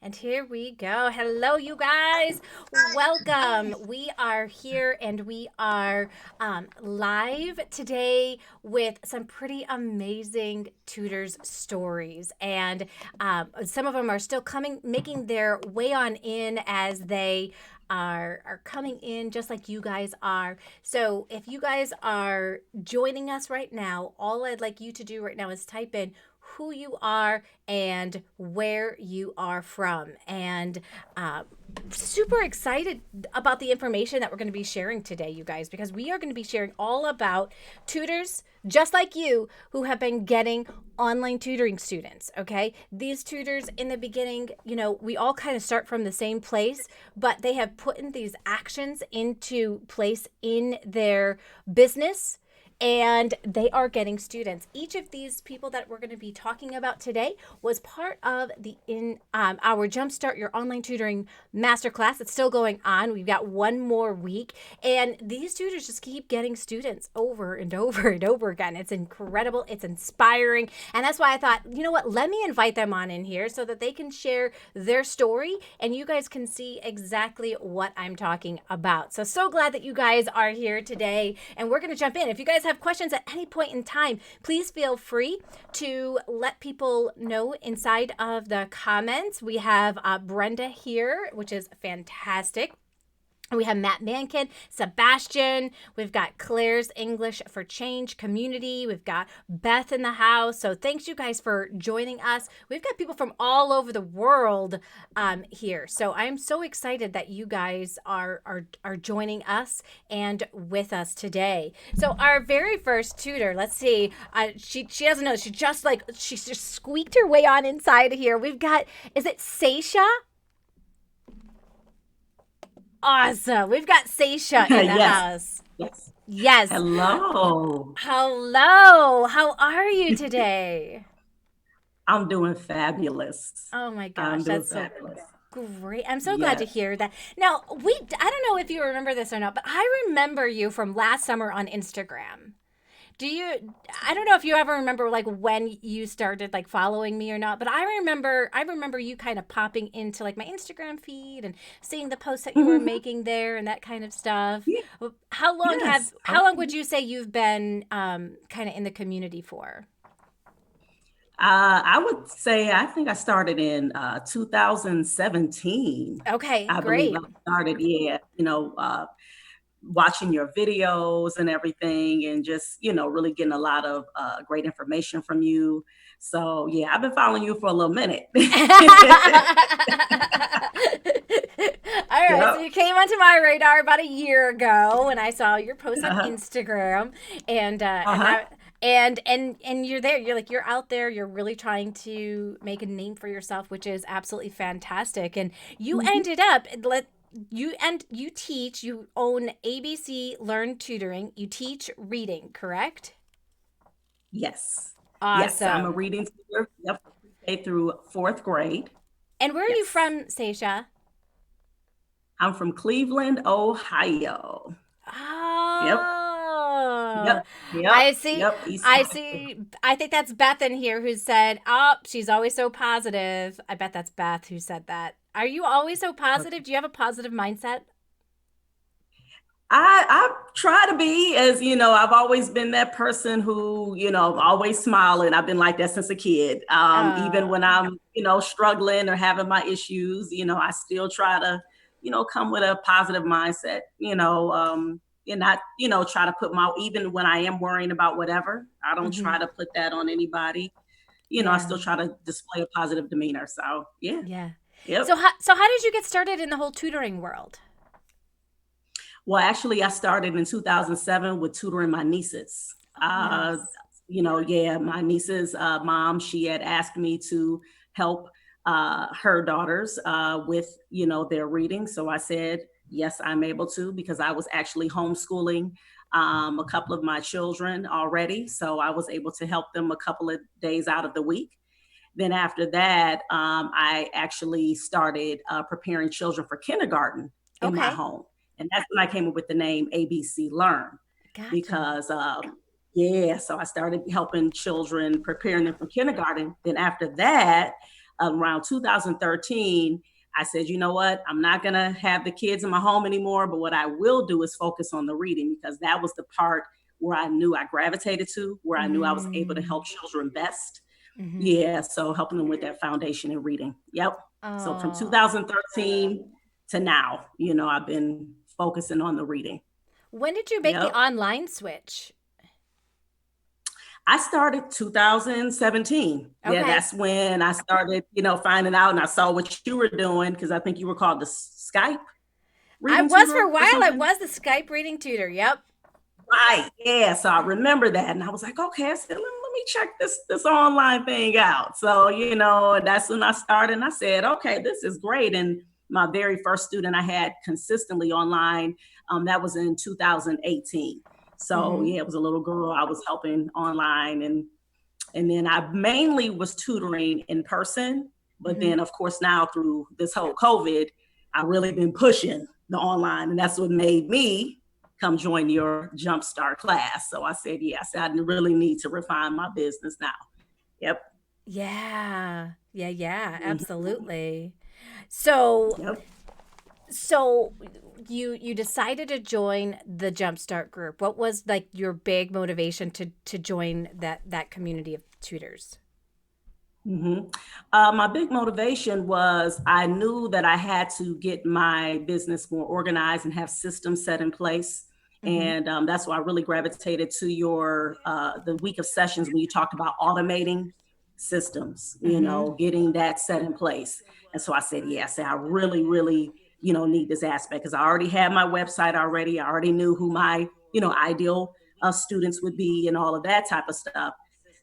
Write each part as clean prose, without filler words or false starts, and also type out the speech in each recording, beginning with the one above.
And here we go. Hello, you guys. Welcome. We are here and we are live today with some pretty amazing tutors stories. And some of them are still coming, making their way on in as they are coming in just like you guys are. So if you guys are joining us right now, all I'd like you to do right now is type in who you are and where you are from. And super excited about the information that we're going to be sharing today, you guys, because we are going to be sharing all about tutors just like you who have been getting online tutoring students. Okay, these tutors in the beginning, we all kind of start from the same place, but they have put in these actions into place in their business, and they are getting students. Each of these people that we're going to be talking about today was part of the our Jumpstart Your Online Tutoring Masterclass. It's still going on. We've got one more week, and these tutors just keep getting students over and over and over again. It's incredible. It's inspiring, and that's why I thought, you know what? Let me invite them on in here so that they can share their story, and you guys can see exactly what I'm talking about. So glad that you guys are here today, and we're going to jump in. If you guys have questions at any point in time, please feel free to let people know inside of the comments. We have Brenda here, which is fantastic. We have Matt Mankin, Sebastian. We've got Claire's English for Change community. We've got Beth in the house. So thanks you guys for joining us. We've got people from all over the world here. So I'm so excited that you guys are joining us and with us today. So our very first tutor, let's see. She doesn't know. She's just squeaked her way on inside here. We've got, is it Seisha? Awesome. We've got Seisha in the Yes, house. yes. Yes. Hello. Hello. How are you today? I'm doing fabulous. Oh my gosh, I'm doing that's so fabulous. great. I'm so glad to Yes. hear that. Now, I don't know if you remember this or not, but I remember you from last summer on Instagram. Do you I don't know if you ever remember like when you started like following me or not, but I remember you kind of popping into like my Instagram feed and seeing the posts that you were Mhm. making there and that kind of stuff. Ye- Yes. How long would you say you've been kind of in the community for? I would say I think I started in 2017. Okay, I believe I great. started, yeah, watching your videos and everything, and just, really getting a lot of great information from you. So, yeah, I've been following you for a little minute. All right, so Yep. you came onto my radar about a year ago when I saw your post on Uh-huh. Instagram, and Uh-huh. I and you're there. You're like you're out there. You're really trying to make a name for yourself, which is absolutely fantastic. And you Mhm. ended up let you teach. You own ABC Learn Tutoring. You teach reading, correct? Yes. Yes, I'm a Awesome. reading teacher, yep, pre-K through 4th grade. And where are you Yes. from, Seisha? I'm from Cleveland, Ohio. Yep, Oh, yep, yep, I see. yep, East I Side. see. I think that's Beth in here who said, "Oh, she's always so positive." I bet that's Beth who said that. Are you always so positive? Do you have a positive mindset? I try to be, as I've always been that person who, always smiling. I've been like that since a kid. Even when Oh, I'm, struggling or having my issues, I still try to, come with a positive mindset, and not, try to put even when I am worrying about whatever, I don't hmm, try to put that on anybody. I yeah, still try to display a positive demeanor. So yeah, yeah. yep. So how did you get started in the whole tutoring world? Well, actually, I started in 2007 with tutoring my nieces. Oh, nice. Yeah, my niece's mom, she had asked me to help her daughters with, their reading. So I said, yes, I'm able to, because I was actually homeschooling a couple of my children already. So I was able to help them a couple of days out of the week. Then after that, I actually started preparing children for kindergarten in my Okay, home. And that's when I came up with the name ABC Learn, gotcha. because, yeah, so I started helping children, preparing them for kindergarten. Then after that, around 2013, I said, you know what? I'm not going to have the kids in my home anymore. But what I will do is focus on the reading, because that was the part where I knew I gravitated to, where I knew I was able to Mm. help children best. Mm-hmm. Yeah. So helping them with that foundation in reading. Yep. So from Oh. 2013 to now, I've been focusing on the reading. When did you make the Yep. online switch? I started 2017. Yeah, Okay. that's when I started, finding out, and I saw what you were doing, because I think you were called the Skype I reading was for tutor a while. or I something. was the Skype reading tutor. Yep. Right. Yeah. So I remember that. And I was like, okay, I said, let me check this online thing out. So, that's when I started, and I said, okay, this is great. And my very first student I had consistently online, that was in 2018. So Mm-hmm. yeah, it was a little girl I was helping online. And then I mainly was tutoring in person. But Mm-hmm. then, of course, now through this whole COVID, I've really been pushing the online. And that's what made me come join your Jumpstart class. So I said, yes, I really need to refine my business now. Yep. Yeah. Yeah. Yeah. Mm-hmm. Absolutely. So, Yep. so you decided to join the Jumpstart group. What was like your big motivation to join that community of tutors? Mm-hmm. My big motivation was I knew that I had to get my business more organized and have systems set in place. Mm-hmm. And that's why I really gravitated to your the week of sessions when you talked about automating systems, Mm-hmm. getting that set in place. And so I said, yes, I really, really, need this aspect, because I already had my website already. I already knew who my, ideal students would be and all of that type of stuff.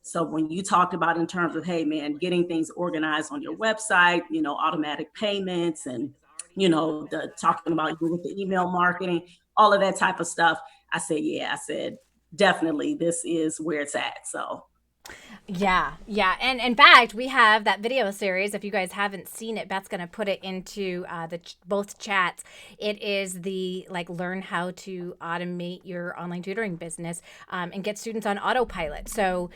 So when you talked about in terms of, hey man, getting things organized on your website, automatic payments, and the talking about you with the email marketing, all of that type of stuff, I said, yeah, I said, definitely this is where it's at. So Yeah, yeah, and in fact, we have that video series. If you guys haven't seen it, Beth's gonna put it into both chats. It is the like learn how to automate your online tutoring business and get students on autopilot. So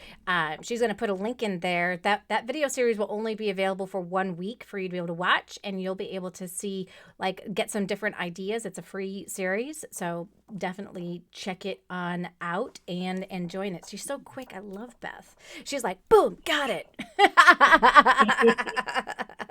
she's gonna put a link in there. That video series will only be available for 1 week for you to be able to watch, and you'll be able to see like get some different ideas. It's a free series, so definitely check it on out and join it. She's so quick. I love Beth. She's like, boom, got it.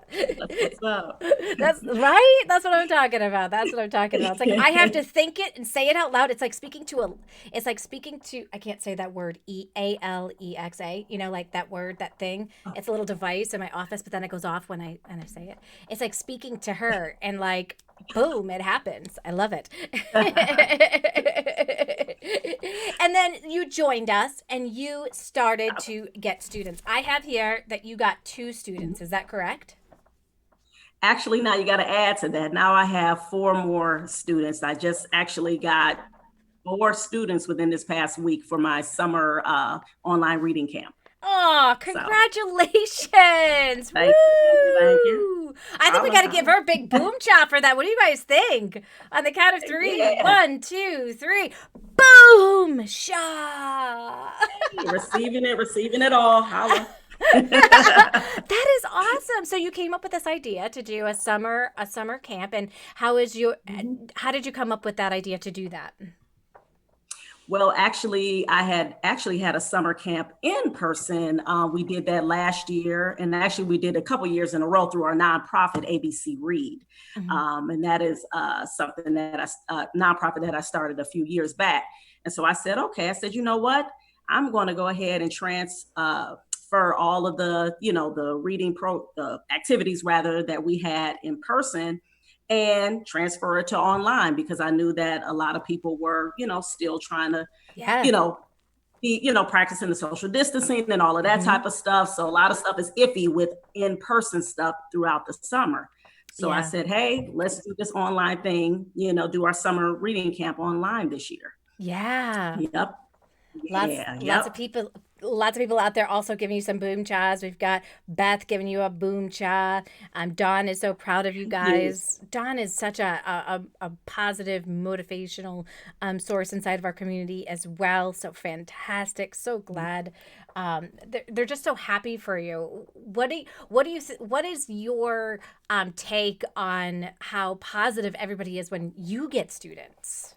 that's what's up. That's right. That's what I'm talking about. That's what I'm talking about. It's like I have to think it and say it out loud. It's like speaking to a. It's like speaking to. I can't say that word. Alexa. You know, like that word, that thing. It's a little device in my office, but then it goes off when I say it. It's like speaking to her, and like, boom, it happens. I love it. And then you joined us, and you started to get students. I have here that you got 2 students. Is that correct? Actually, now you got to add to that. Now I have 4 more students. I just actually got 4 students within this past week for my summer online reading camp. Oh, So congratulations! thank you, thank you, thank you. Woo! I think we Holla, got to give holla. her a big boom chop for that. What do you guys think? On the count of three, Yeah. 1, 2, 3, boom! Shaw! Receiving it all. Holla. That is awesome. So you came up with this idea to do a summer camp, and Mhm. how did you come up with that idea to do that? Well, actually, I had actually had a summer camp in person. We did that last year, and actually, we did a couple years in a row through our nonprofit ABC Read, Mm-hmm. and that is something that nonprofit that I started a few years back. And so I said, okay, I said, you know what, I'm going to go ahead and transfer all of the the reading activities rather that we had in person, and transfer it to online, because I knew that a lot of people were, still trying to, Yeah. you know, be, practicing the social distancing and all of that Mm-hmm. type of stuff. So a lot of stuff is iffy with in-person stuff throughout the summer. So I Yeah. said, hey, let's do this online thing, do our summer reading camp online this year. Yeah. Yep. Lots Yeah. lots of Yep. people lots of people out there also giving you some boom chas. We've got Beth giving you a boom cha. Dawn is so proud of you Yes. guys. Dawn is such a positive, motivational source inside of our community as well. So fantastic. So glad they're just so happy for you. What is your take on how positive everybody is when you get students?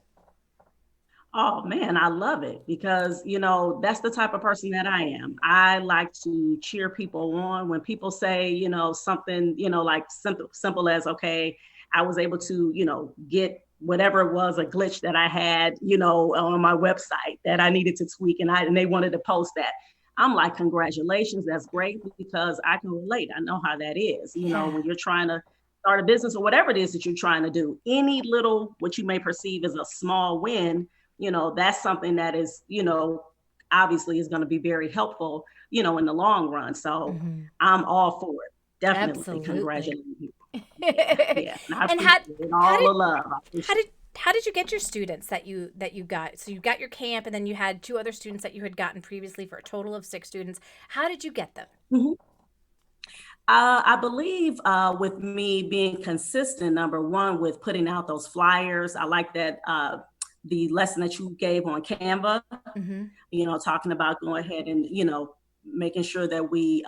Oh man, I love it because, that's the type of person that I am. I like to cheer people on when people say, something, like simple as, okay, I was able to, get whatever it was, a glitch that I had, on my website that I needed to tweak and they wanted to post that. I'm like, congratulations, that's great because I can relate. I know how that is, Yeah. when you're trying to start a business or whatever it is that you're trying to do, any little, what you may perceive as a small win, that's something that is, obviously is going to be very helpful, in the long run. So Hmm. I'm all for it. Definitely Absolutely. congratulating people. Yeah, yeah. And I And appreciate it, how all did the love. I how appreciate did how did you get your students that you got? So you got your camp, and then you had two other students that you had gotten previously for a total of six students. How did you get them? it. I believe with me being consistent, number one, with putting out those flyers, I like that the lesson that you gave on Canva, Hmm. talking about going ahead and, making sure that we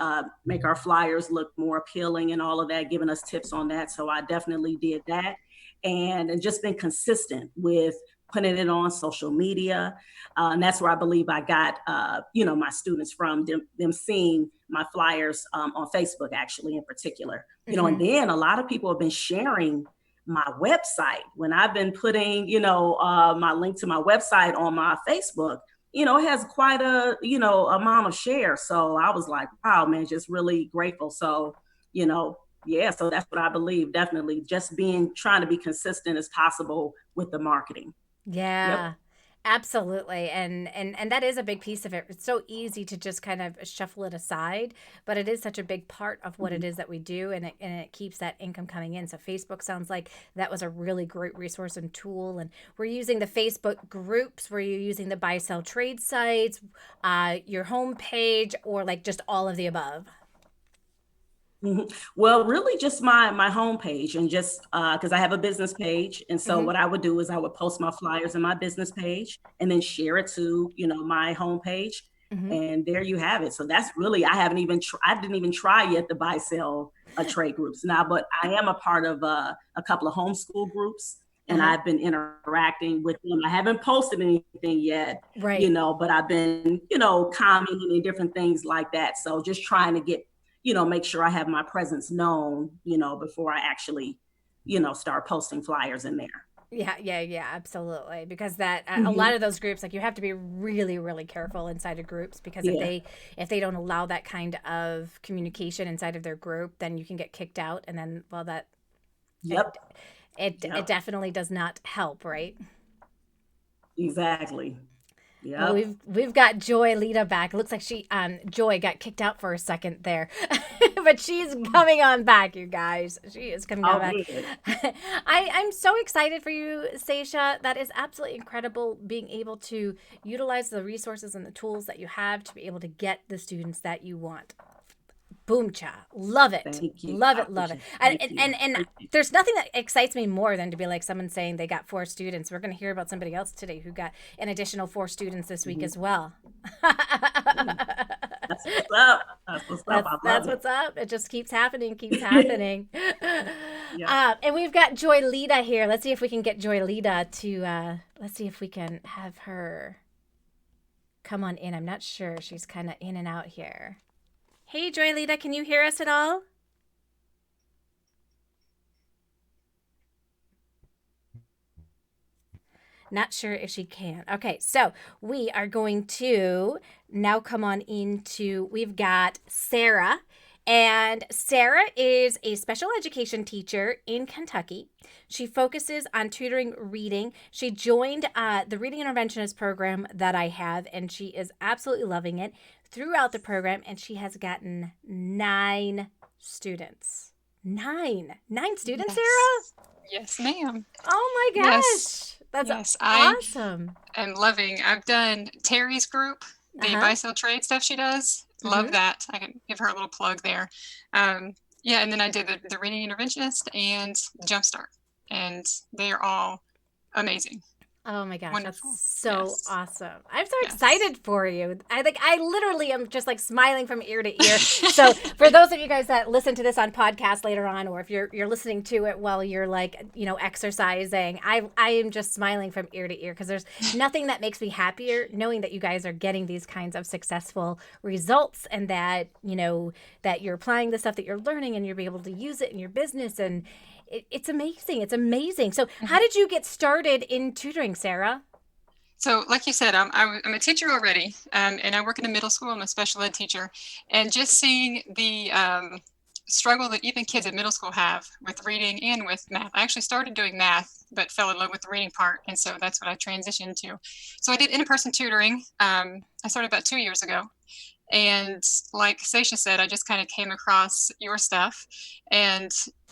make our flyers look more appealing and all of that, giving us tips on that. So I definitely did that and just been consistent with putting it on social media. And that's where I believe I got, my students from them seeing my flyers on Facebook, actually, in particular. And Hmm. then a lot of people have been sharing my website when I've been putting, my link to my website on my Facebook. It has quite a, amount of shares. So I was like, wow, man, just really grateful. So, yeah, so that's what I believe. Definitely just trying to be consistent as possible with the marketing. Yep. Yeah, absolutely. And that is a big piece of it. It's so easy to just kind of shuffle it aside, but it is such a big part of what it Mhm. is that we do, and it keeps that income coming in. So Facebook sounds like that was a really great resource and tool. And we're using the Facebook groups, were you using the buy sell trade sites, your homepage, or like just all of the above? Mhm. Well, really just my homepage and just because I have a business page. And so Hmm. what I would do is I would post my flyers in my business page and then share it to, my homepage. Hmm. And there you have it. So that's really, I didn't even try yet to buy sell trade groups now, but I am a part of a couple of homeschool groups and Uh-huh. I've been interacting with them. I haven't posted anything yet, Right. but I've been, commenting and different things like that. So just trying to get make sure I have my presence known, before I actually, start posting flyers in there. Yeah, yeah, yeah, absolutely. Because that a Hmm. lot of those groups, like you have to be really, really careful inside of groups because Yeah. if they don't allow that kind of communication inside of their group, then you can get kicked out, and then well, that Yep. it it Yep. definitely does not help, right? Exactly. Well, Yep. we've got Joy Lita back. It looks like she Joy got kicked out for a second there, but she's coming on back, you guys. She is coming on Oh, back. good. I'm so excited for you, Seisha. That is absolutely incredible. Being able to utilize the resources and the tools that you have to be able to get the students that you want. Boom cha. Love it. Thank you. Love I it. Love it. appreciate it. And, Thank and, you. and, and Appreciate there's nothing that excites me more than to be like someone saying they got four students. We're going to hear about somebody else today who got an additional four students this it. week Mhm. as well. Mm. That's what's up. That's what's up. I That's love it. what's up. It just keeps happening, keeps happening. Yeah. And we've got Joy Lita here. Let's see if we can get Joy Lita to. Let's see if we can have her come on in. I'm not sure. She's kind of in and out here. Hey, Joy Lita, can you hear us at all? Not sure if she can. Okay, so we are going to now come on into. We've got Sarah, and Sarah is a special education teacher in Kentucky. She focuses on tutoring reading. She joined the reading interventionist program that I have, and she is absolutely loving it throughout the program. And she has gotten nine students. Nine students, Sarah? Yes. Yes, ma'am. Oh my Yes. gosh. That's Yes. I awesome. am loving. I've done Terry's group, the Uh-huh. buy sell trade stuff she does. Love Mm-hmm. that. I can give her a little plug there. Um, yeah, and then I did the reading interventionist and jumpstart. And they are all amazing. Oh my gosh, that's Wonderful. so Yes. awesome. I'm so Yes. excited for you. I literally am just like smiling from ear to ear. So for those of you guys that listen to this on podcast later on, or if you're listening to it while you're like, exercising, I am just smiling from ear to ear because there's nothing that makes me happier knowing that you guys are getting these kinds of successful results and that, that you're applying the stuff that you're learning and you'll be able to use it in your business and it's amazing. It's amazing. So, how Mhm. did you get started in tutoring, Sarah? So, like you said, I'm a teacher already, and I work in a middle school. I'm a special ed teacher, and just seeing the struggle that even kids at middle school have with reading and with math. I actually started doing math, but fell in love with the reading part, and so that's what I transitioned to. So I did in-person tutoring. I started about 2 years ago, and like Seisha said, I just kind of came across your stuff and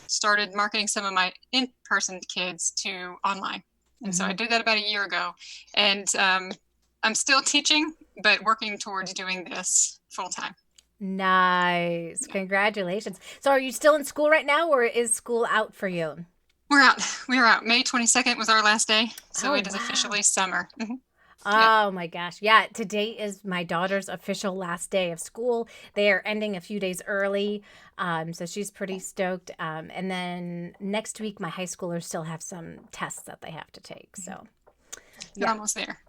started marketing some of my in-person kids to online. And so I Mm-hmm. did that about a year ago. And I'm still teaching, but working towards doing this full time. Nice. Yeah. Congratulations. So, are you still in school right now, or is school out for you? We're out. We're out. May 22nd was our last day. So Oh, it is wow. officially summer. Yep. Oh my gosh. Yeah, today is my daughter's official last day of school. They are ending a few days early. So she's pretty stoked. And then next week, my high schoolers still have some tests that they have to take. So, We're yeah, almost there.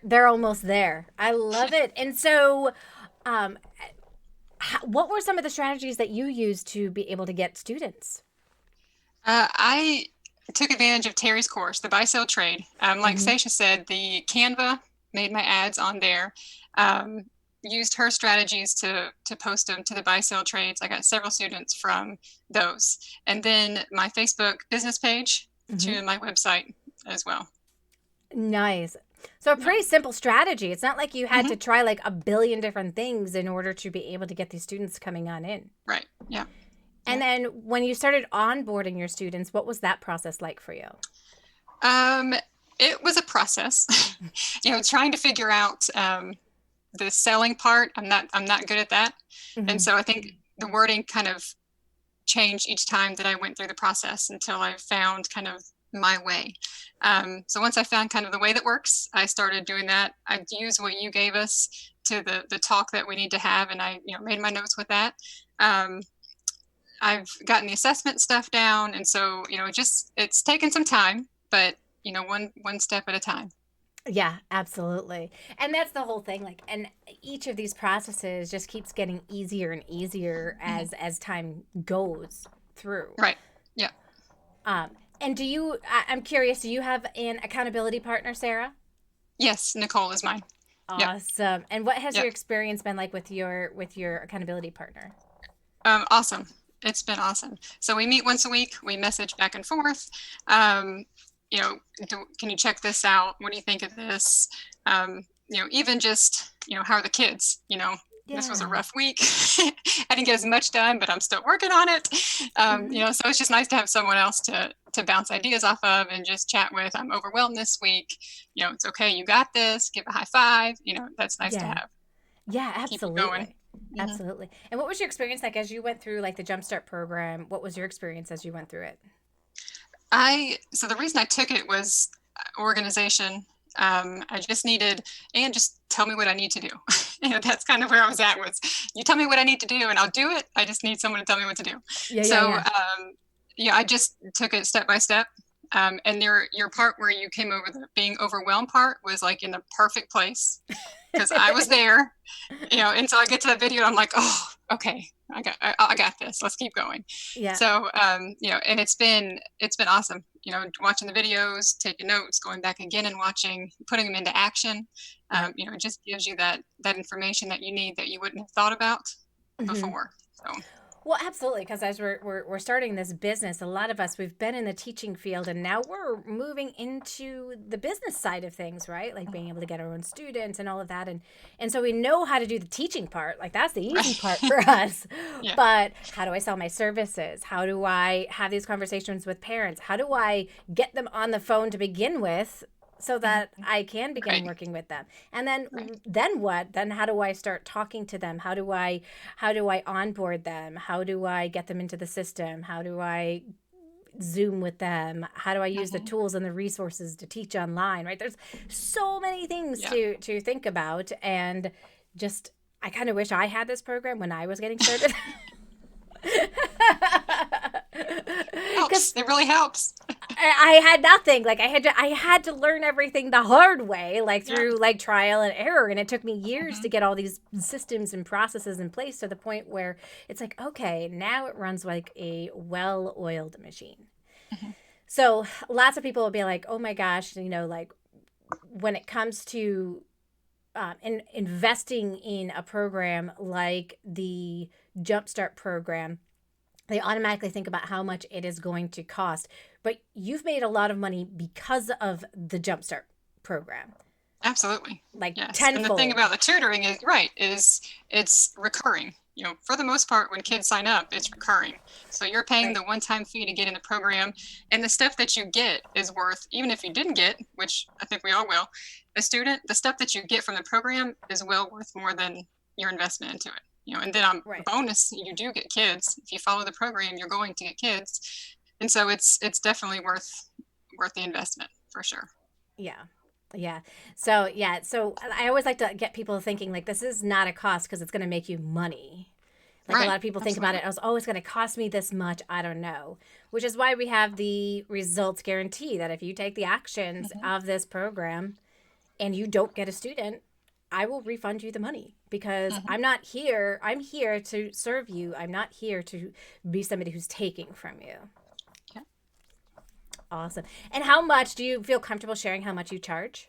they're almost there. I love it. And so, um, what were some of the strategies that you used to be able to get students? I took advantage of Terry's course, the buy sell trade. Like Mm-hmm. Seisha said, the Canva made my ads on there. Um, Used her strategies to post them to the buy sell trades. I got several students from those, and then my Facebook business page Mm-hmm. to my website as well. Nice. So a Yeah. pretty simple strategy. It's not like you had to Hmm. try like a billion different things in order to be able to get these students coming on in. Right. Yeah. And Yeah. then when you started onboarding your students, what was that process like for you? Um, it was a process. Trying to figure out the selling part. I'm not good at that, and Hmm. so I think the wording kind of changed each time that I went through the process until I found kind of my way. So once I found kind of the way that works, I started doing that. I used what you gave us to the talk that we need to have, and I made my notes with that. Um, I've gotten the assessment stuff down, and so just it's taken some time, but one step at a time. Yeah, absolutely. And that's the whole thing. Like, and each of these processes just keeps getting easier and easier Mhm. as time goes through. Right. Yeah. Um, and I'm curious, do you have an accountability partner, Sarah? Yes. Nicole is mine. Yep. Awesome. And what has your Yep. experience been like with your accountability partner? Awesome. It's been awesome. So we meet once a week. We message back and forth. Um, can you check this out? What do you think of this? Even just, how are the kids? This was a Yeah. rough week. I didn't get as much done, but I'm still working on it. Hmm. So it's just nice to have someone else to bounce ideas off of and just chat with. I'm overwhelmed this week. It's okay. You got this. Give a high five. That's nice to Yeah. have. Yeah, Keep it going. absolutely. Mhm. Absolutely. And what was your experience like as you went through like the Jumpstart program? What was your experience as you went through it? So the reason I took it was organization. I just needed, and just tell me what I need to do. That's kind of where I was at was, you tell me what I need to do and I'll do it. I just need someone to tell me what to do. Yeah, yeah, So, yeah. I just took it step by step. And your part where you came over the being overwhelmed part was like in the perfect place because I was there, until I get to that video, I'm like, oh, okay, I got this. Let's keep going. Yeah. So, and it's been awesome. Watching the videos, taking notes, going back again and watching, putting them into action. Yep. It just gives you that information that you need that you wouldn't have thought about Hmm. before. So, Well, absolutely, because as we're starting this business, a lot of us we've been in the teaching field, and now we're moving into the business side of things, right? Like being able to get our own students and all of that, and so we know how to do the teaching part. Like that's the easy part right, for us. yeah, But how do I sell my services? How do I have these conversations with parents? How do I get them on the phone to begin with? So that I can begin right, working with them, and then right, then what? Then how do I start talking to them? How do I onboard them? How do I get them into the system? How do I Zoom with them? How do I use the tools and the resources to teach online, right? There's so many things Yeah. to think about, and just I kind of wish I had this program when I was getting started. Helps. It really helps. I had nothing. Like I had to learn everything the hard way, like Yeah. through like trial and error, and it took me years to get all these systems and processes in place to the point where it's like, okay, now it runs like a well-oiled machine. So lots of people will be like, oh my gosh, like when it comes to investing in a program like the Jumpstart program, they automatically think about how much it is going to cost. But you've made a lot of money because of the Jumpstart program. Absolutely. Like Yes. tenfold. And the thing about the tutoring is it's recurring. For the most part, when kids sign up, it's recurring. So you're paying the one-time fee to get in the program, and the stuff that you get is worth, even if you didn't get, which I think we all will, a student, the stuff that you get from the program is well worth more than your investment into it. And then on bonus, you do get kids. If you follow the program, you're going to get kids, and so it's definitely worth the investment for sure. Yeah. Yeah. So I always like to get people thinking like this is not a cost because it's going to make you money. Like a lot of people think about it as, oh, it's going to cost me this much. I don't know. Which is why we have the results guarantee that if you take the actions of this program and you don't get a student, I will refund you the money because I'm not here. I'm here to serve you. I'm not here to be somebody who's taking from you. Yeah. Awesome. And how much do you feel comfortable sharing how much you charge?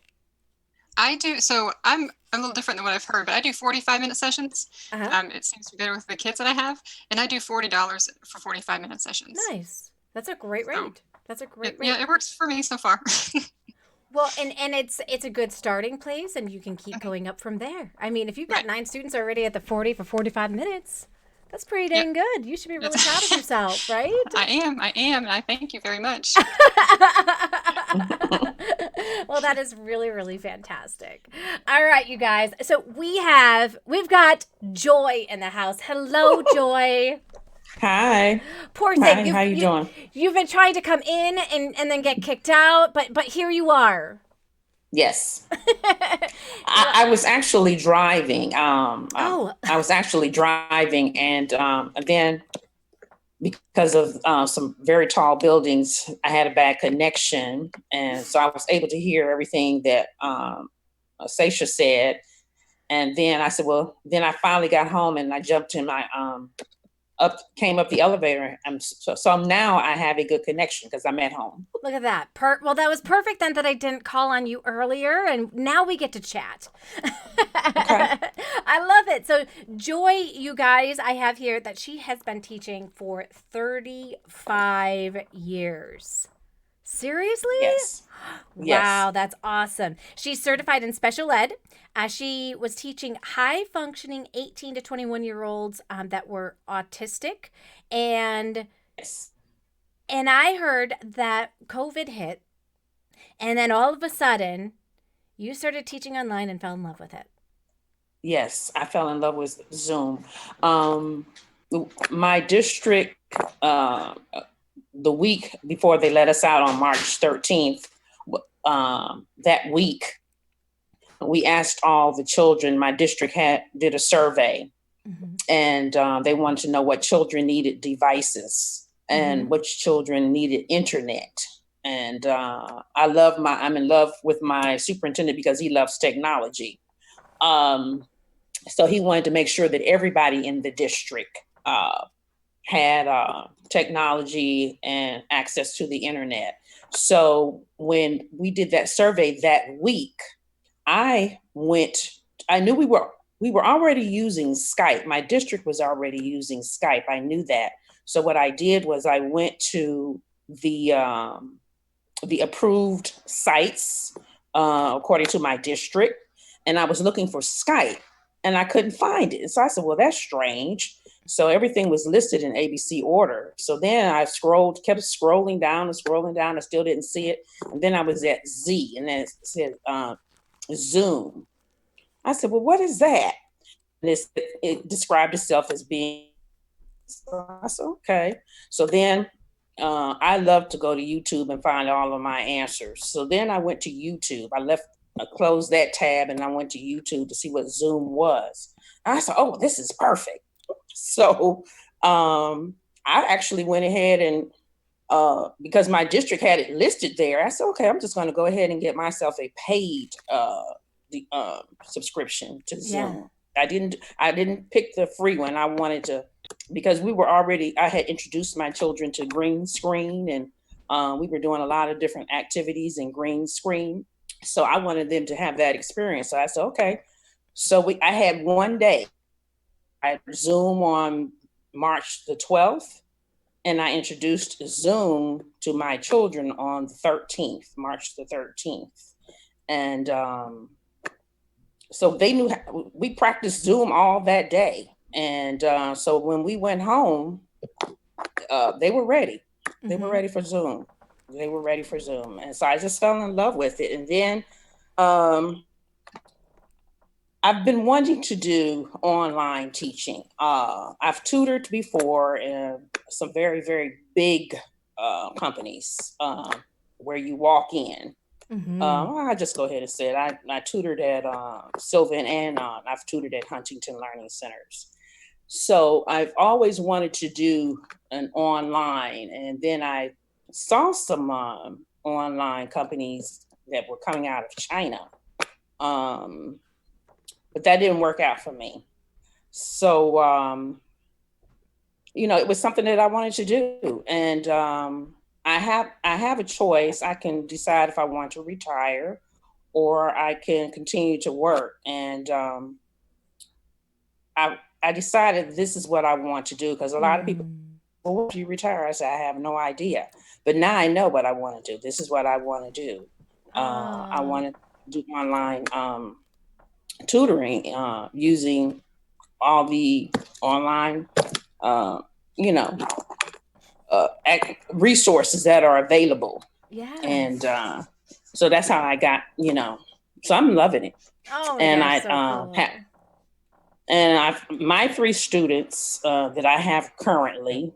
I do. So I'm a little different than what I've heard, but I do 45-minute sessions. It seems to be better with the kids that I have, and I do $40 for 45-minute sessions. Nice. That's a great rate. That's a great rate. Yeah, it works for me so far. Well, and it's a good starting place, and you can keep going up from there. I mean, if you've got 9 students already at the 40 for 45 minutes, that's pretty dang good. You should be really proud of yourself, right? I am, and I thank you very much. Well, that is really, really fantastic. All right, you guys. So we've got Joy in the house. Hello, Joy. Hi. Poor thing. Hi, how you doing? You've been trying to come in and then get kicked out, but here you are. Yes. I was actually driving. Oh. I was actually driving, and then because of some very tall buildings, I had a bad connection, and so I was able to hear everything that Seisha said. And then I said, well, then I finally got home, and I jumped in my came up the elevator. So now I have a good connection because I'm at home. Look at that. Well, that was perfect then that I didn't call on you earlier, and now we get to chat. Okay. I love it. So Joy, you guys, I have here that she has been teaching for 35 years. Seriously? Yes. Wow, Yes. that's awesome. She's certified in special ed. She was teaching high functioning 18 to 21-year-olds that were autistic. And Yes. I heard that COVID hit. And then all of a sudden, you started teaching online and fell in love with it. Yes, I fell in love with Zoom. My district, the week before they let us out on March 13th, that week, we asked all the children. My district did a survey, and they wanted to know what children needed devices and which children needed internet. And I'm in love with my superintendent because he loves technology. So he wanted to make sure that everybody in the district had technology and access to the internet. So when we did that survey that week, I knew we were already using Skype. My district was already using Skype. I knew that. So what I did was I went to the approved sites according to my district, and I was looking for Skype, and I couldn't find it. And so I said, well, that's strange. So everything was listed in ABC order. So then I kept scrolling down. I still didn't see it. And then I was at Z, and then it said Zoom. I said, well, what is that? And it described itself as being, so I said, okay. So then I love to go to YouTube and find all of my answers. So then I went to YouTube. I closed that tab and I went to YouTube to see what Zoom was. And I said, oh, this is perfect. So I actually went ahead and because my district had it listed there, I said, okay, I'm just going to go ahead and get myself a paid subscription to Zoom. I didn't pick the free one. I wanted to, because I had introduced my children to green screen, and we were doing a lot of different activities in green screen. So I wanted them to have that experience. So I said, okay. So I had one day. I had Zoom on March the 12th, and I introduced Zoom to my children on the 13th, March the 13th. And so they knew we practiced Zoom all that day. And so when we went home, they were ready. They were ready for Zoom. They were ready for Zoom. And so I just fell in love with it. And then I've been wanting to do online teaching. I've tutored before in some very, very big companies where you walk in. I'll just go ahead and say it. I tutored at Sylvan, and I've tutored at Huntington Learning Centers. So I've always wanted to do an online, and then I saw some online companies that were coming out of China. But that didn't work out for me. So, it was something that I wanted to do. And I have a choice. I can decide if I want to retire or I can continue to work. And I decided this is what I want to do, because a lot of people, well, what if you retire? I said, I have no idea. But now I know what I want to do. This is what I want to do. I want to do online tutoring using all the online, resources that are available. Yeah. And so that's how I got, so I'm loving it. Oh, and yeah, so cool. My 3 students that I have currently,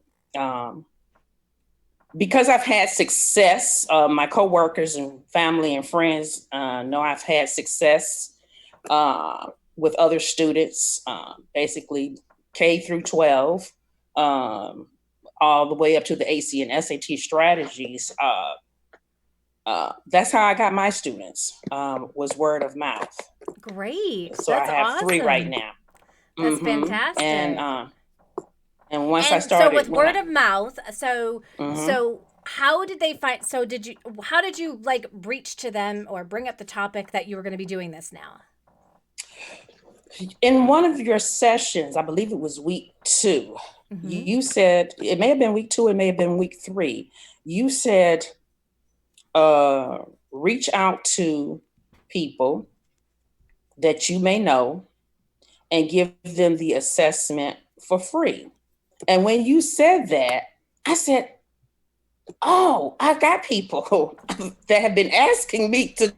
because I've had success, my coworkers and family and friends know I've had success with other students, basically K through 12, all the way up to the AC and SAT strategies. That's how I got my students, was word of mouth. Great. So That's I have awesome. 3 right now. That's fantastic. And once I started, so with word of mouth, so how did they find? So how did you like reach to them or bring up the topic that you were going to be doing this now? In one of your sessions, I believe it was week 2, you said, it may have been week 2, it may have been week 3. You said, reach out to people that you may know and give them the assessment for free. And when you said that, I said, oh, I got people that have been asking me to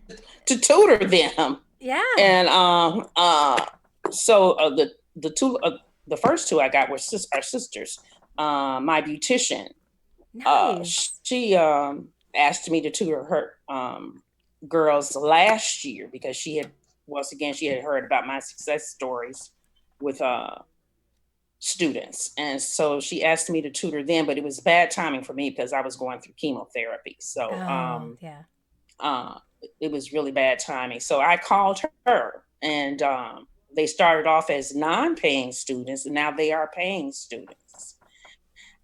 tutor them. Yeah. And so the first 2 I got were our sisters. My beautician, nice. She asked me to tutor her girls last year because she had heard about my success stories with students. And so she asked me to tutor them, but it was bad timing for me because I was going through chemotherapy. So it was really bad timing. So I called her, and they started off as non-paying students, and now they are paying students.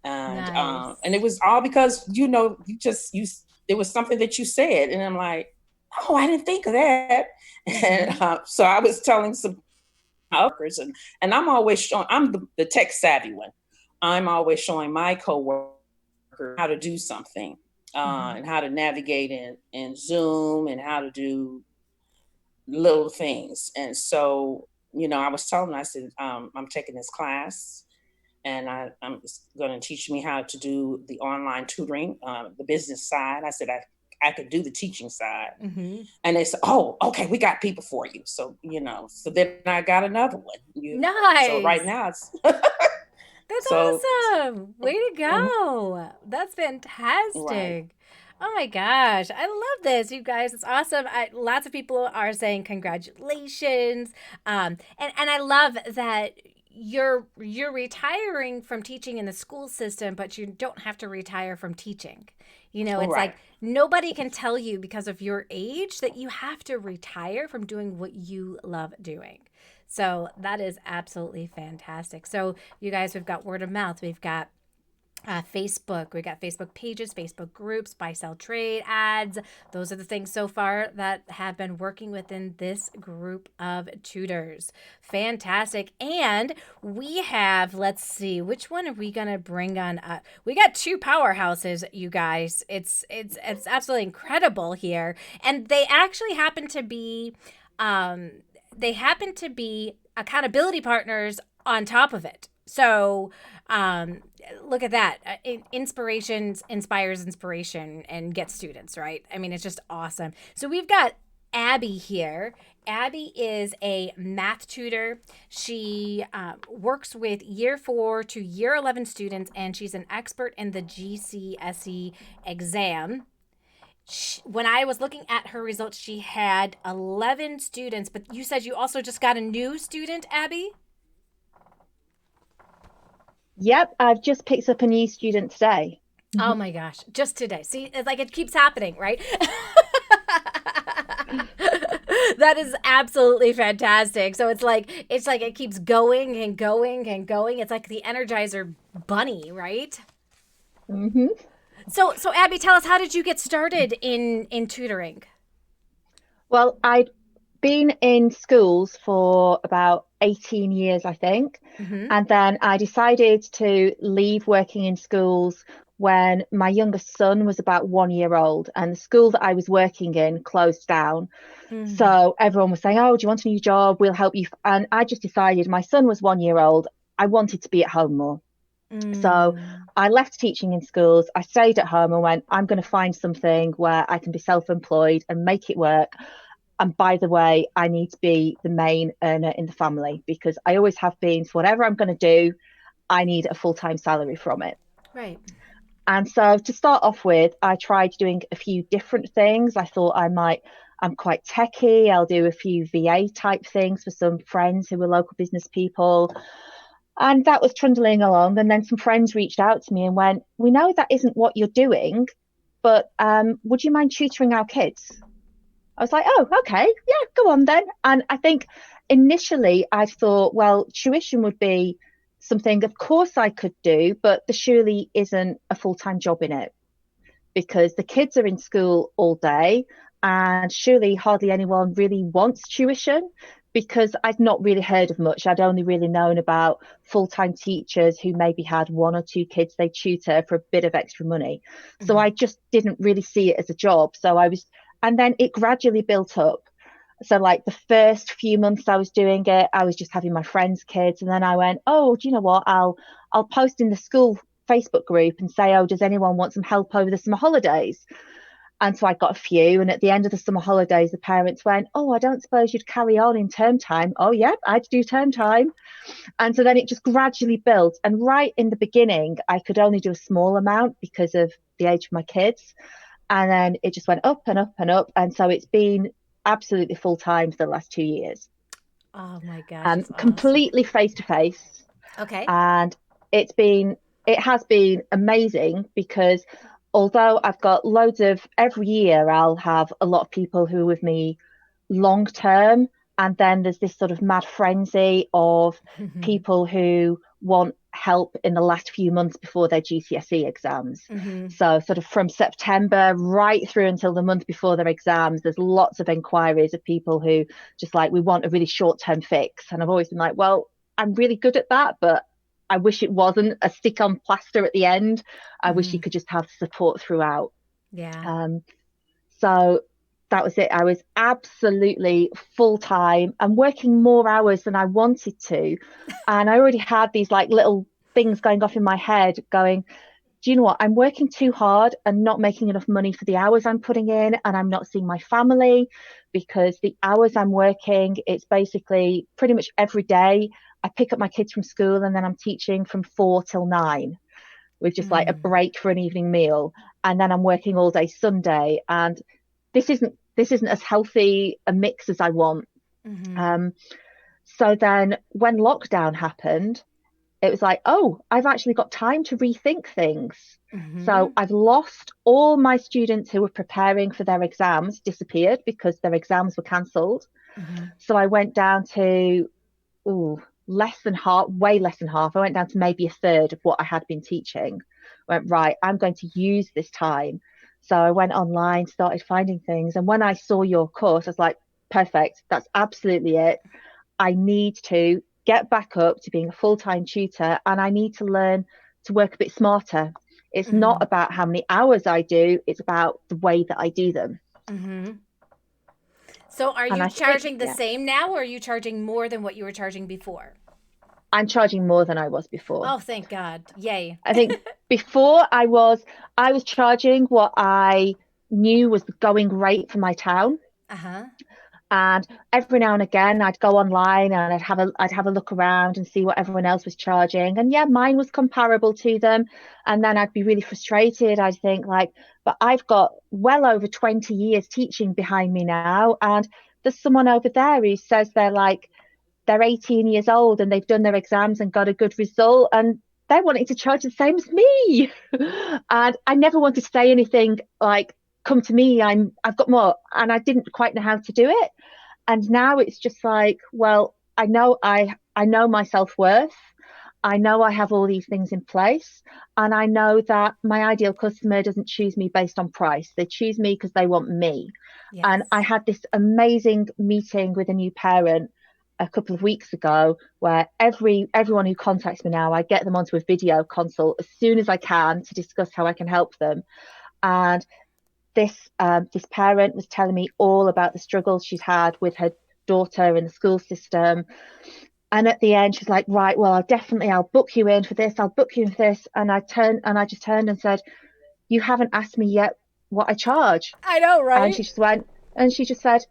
And nice. And it was all because, it was something that you said. And I'm like, oh, I didn't think of that. And so I was telling some workers, and I'm always showing, I'm the tech savvy one. I'm always showing my coworkers how to do something, and how to navigate in Zoom, and how to do little things. And so, I was telling them, I said, I'm taking this class, and I'm going to teach me how to do the online tutoring, the business side. I said, I could do the teaching side. And they said, oh, okay, we got people for you. So, so then I got another one. Nice. So right now That's So, awesome. Way to mhm, go. That's right. fantastic. Oh my gosh. I love this, you guys. It's awesome. Lots of people are saying congratulations. And I love that you're retiring from teaching in the school system, but you don't have to retire from teaching. You know, it's like Right. nobody can tell you because of your age that you have to retire from doing what you love doing. So that is absolutely fantastic. So, you guys, we've got word of mouth. We've got Facebook. We got Facebook pages, Facebook groups, buy, sell, trade ads. Those are the things so far that have been working within this group of tutors. Fantastic. And we have, let's see, which one are we gonna bring on? We got two powerhouses, you guys. It's absolutely incredible here, and they actually happen to be, um, accountability partners on top of it. So um, look at that. Inspiration inspires inspiration and gets students, right? I mean, it's just awesome. So we've got Abby here. Abby is a math tutor. She works with year 4 to year 11 students, and she's an expert in the GCSE exam. When I was looking at her results, she had 11 students, but you said you also just got a new student, Abby? Yep, I've just picked up a new student today. Oh my gosh, just today. See, it's like it keeps happening, right? That is absolutely fantastic. So it's like it keeps going and going and going. It's like the Energizer bunny, right? hmm So Abby, tell us, how did you get started in tutoring? Well, I'd been in schools for about 18 years, I think. Mm-hmm. And then I decided to leave working in schools when my youngest son was about 1 year old. And the school that I was working in closed down. Mm. So everyone was saying, "Oh, do you want a new job? We'll help you." And I just decided my son was 1 year old. I wanted to be at home more. So Mm. I left teaching in schools. I stayed at home and went, I'm going to find something where I can be self-employed and make it work. And by the way, I need to be the main earner in the family because I always have been. So whatever I'm going to do, I need a full-time salary from it. Right. And so to start off with, I tried doing a few different things. I thought I'm quite techie. I'll do a few VA type things for some friends who were local business people. And that was trundling along. And then some friends reached out to me and went, "We know that isn't what you're doing, but would you mind tutoring our kids?" I was like, "Oh, okay. Yeah, go on then." And I think initially I thought, well, tuition would be something, of course, I could do, but there surely isn't a full-time job in it because the kids are in school all day and surely hardly anyone really wants tuition because I'd not really heard of much. I'd only really known about full-time teachers who maybe had one or two kids they tutor for a bit of extra money. So Mm-hmm. I just didn't really see it as a job. And then it gradually built up. So like the first few months I was doing it, I was just having my friends' kids. And then I went, "Oh, do you know what? I'll post in the school Facebook group and say, oh, does anyone want some help over the summer holidays?" And so I got a few. And at the end of the summer holidays, the parents went, "Oh, I don't suppose you'd carry on in term time." "Oh, yeah, I'd do term time." And so then it just gradually built. And right in the beginning, I could only do a small amount because of the age of my kids. And then it just went up and up and up. And so it's been absolutely full time for the last 2 years, Oh my gosh, it's awesome. completely face to face. Okay. And it has been amazing because although I've got loads of every year, I'll have a lot of people who are with me long term. And then there's this sort of mad frenzy of Mm-hmm. people who want help in the last few months before their GCSE exams. Mm-hmm. So, sort of from September right through until the month before their exams, there's lots of inquiries of people who just like, "We want a really short term fix." And I've always been like, well, I'm really good at that, but I wish it wasn't a stick on plaster at the end. I wish you Mm-hmm. could just have support throughout. Yeah. Um, so that was it. I was absolutely full time and working more hours than I wanted to. And I already had these like little things going off in my head going, "Do you know what? I'm working too hard and not making enough money for the hours I'm putting in. And I'm not seeing my family because the hours I'm working, it's basically pretty much every day I pick up my kids from school and then I'm teaching from 4 till 9 with just like a break for an evening meal. And then I'm working all day Sunday. And this isn't as healthy a mix as I want. So then when lockdown happened, it was like, oh, I've actually got time to rethink things. So I've lost all my students who were preparing for their exams, disappeared because their exams were cancelled. So I went down to less than half, way less than half. I went down to maybe a third of what I had been teaching. Went, right, I'm going to use this time. So I went online, started finding things. And when I saw your course, I was like, perfect, that's absolutely it. I need to get back up to being a full-time tutor, and I need to learn to work a bit smarter. It's not about how many hours I do, it's about the way that I do them. So are you charging the same now, or are you charging more than what you were charging before? I'm charging more than I was before. Oh, thank God. Yay. I think before I was charging what I knew was the going rate for my town. And every now and again I'd go online and I'd have a look around and see what everyone else was charging. And yeah, mine was comparable to them. And then I'd be really frustrated. I'd think like, but I've got well over 20 years teaching behind me now. And there's someone over there who says they're 18 years old and they've done their exams and got a good result, and they're wanting to charge the same as me. And I never wanted to say anything like, come to me, I've got more. And I didn't quite know how to do it. And now it's just like, well, I know my self-worth. I know I have all these things in place, and I know that my ideal customer doesn't choose me based on price. They choose me because they want me. And I had this amazing meeting with a new parent a couple of weeks ago where everyone who contacts me now, I get them onto a video consult as soon as I can to discuss how I can help them. And this parent was telling me all about the struggles she's had with her daughter in the school system. And at the end, she's like, right, well, I'll book you in for this. I'll book you in for this. And I just turned and said, you haven't asked me yet what I charge. I know, right? And she just said,